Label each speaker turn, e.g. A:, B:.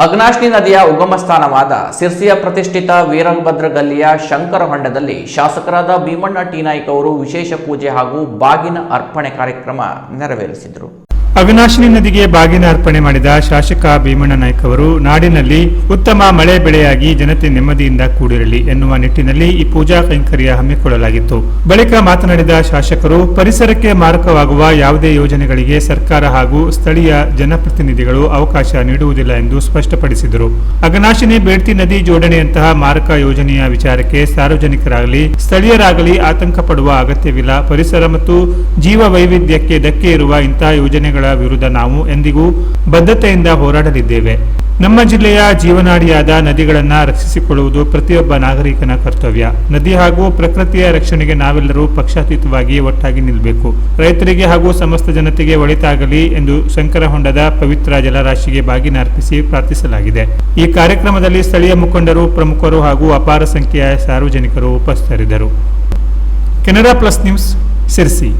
A: ಅಘನಾಶಿನಿ ನದಿಯ ಉಗಮ ಸ್ಥಾನವಾದ ಸಿರ್ಸಿಯ ಪ್ರತಿಷ್ಠಿತ ವೀರಭದ್ರ ಗಲ್ಲಿಯ ಶಂಕರ ಹೊಂಡದಲ್ಲಿ ಶಾಸಕರಾದ ಭೀಮಣ್ಣ ಟಿ ನಾಯ್ಕ ಅವರು ವಿಶೇಷ ಪೂಜೆ ಹಾಗೂ ಬಾಗಿನ ಅರ್ಪಣೆ ಕಾರ್ಯಕ್ರಮ ನೆರವೇರಿಸಿದರು.
B: ಅಘನಾಶಿನಿ ನದಿಗೆ ಬಾಗಿನ ಅರ್ಪಣೆ ಮಾಡಿದ ಶಾಸಕ ಭೀಮಣ್ಣ ನಾಯ್ಕ ಅವರು ನಾಡಿನಲ್ಲಿ ಉತ್ತಮ ಮಳೆ ಬೆಳೆಯಾಗಿ ಜನತೆ ನೆಮ್ಮದಿಯಿಂದ ಕೂಡಿರಲಿ ಎನ್ನುವ ನಿಟ್ಟಿನಲ್ಲಿ ಈ ಪೂಜಾ ಕೈಂಕರ್ಯ ಹಮ್ಮಿಕೊಳ್ಳಲಾಗಿತ್ತು. ಬಳಿಕ ಮಾತನಾಡಿದ ಶಾಸಕರು, ಪರಿಸರಕ್ಕೆ ಮಾರಕವಾಗುವ ಯಾವುದೇ ಯೋಜನೆಗಳಿಗೆ ಸರ್ಕಾರ ಹಾಗೂ ಸ್ಥಳೀಯ ಜನಪ್ರತಿನಿಧಿಗಳು ಅವಕಾಶ ನೀಡುವುದಿಲ್ಲ ಎಂದು ಸ್ಪಷ್ಟಪಡಿಸಿದರು. ಅಘನಾಶಿನಿ ಬೇಡ್ತಿ ನದಿ ಜೋಡಣೆಯಂತಹ ಮಾರಕ ಯೋಜನೆಯ ವಿಚಾರಕ್ಕೆ ಸಾರ್ವಜನಿಕರಾಗಲಿ ಸ್ಥಳೀಯರಾಗಲಿ ಆತಂಕ ಪಡುವ ಅಗತ್ಯವಿಲ್ಲ. ಪರಿಸರ ಮತ್ತು ಜೀವ ವೈವಿಧ್ಯಕ್ಕೆ ಧಕ್ಕೆ ಇರುವ ಇಂತಹ ಯೋಜನೆಗಳ ವಿರುದ್ಧ ನಾವು ಎಂದಿಗೂ ಬದ್ಧತೆಯಿಂದ ಹೋರಾಡಲಿದ್ದೇವೆ. ನಮ್ಮ ಜಿಲ್ಲೆಯ ಜೀವನಾಡಿಯಾದ ನದಿಗಳನ್ನು ರಕ್ಷಿಸಿಕೊಳ್ಳುವುದು ಪ್ರತಿಯೊಬ್ಬ ನಾಗರಿಕನ ಕರ್ತವ್ಯ. ನದಿ ಹಾಗೂ ಪ್ರಕೃತಿಯ ರಕ್ಷಣೆಗೆ ನಾವೆಲ್ಲರೂ ಪಕ್ಷಾತೀತವಾಗಿ ಒಟ್ಟಾಗಿ ನಿಲ್ಲಬೇಕು. ರೈತರಿಗೆ ಹಾಗೂ ಸಮಸ್ತ ಜನತೆಗೆ ಒಳಿತಾಗಲಿ ಎಂದು ಶಂಕರ ಹೊಂಡದ ಪವಿತ್ರ ಜಲರಾಶಿಗೆ ಬಾಗಿನ ಅರ್ಪಿಸಿ ಪ್ರಾರ್ಥಿಸಲಾಗಿದೆ. ಈ ಕಾರ್ಯಕ್ರಮದಲ್ಲಿ ಸ್ಥಳೀಯ ಮುಖಂಡರು, ಪ್ರಮುಖರು ಹಾಗೂ ಅಪಾರ ಸಂಖ್ಯೆಯ ಸಾರ್ವಜನಿಕರು ಉಪಸ್ಥಿತರಿದ್ದರು. Canara plus news, Sirsi.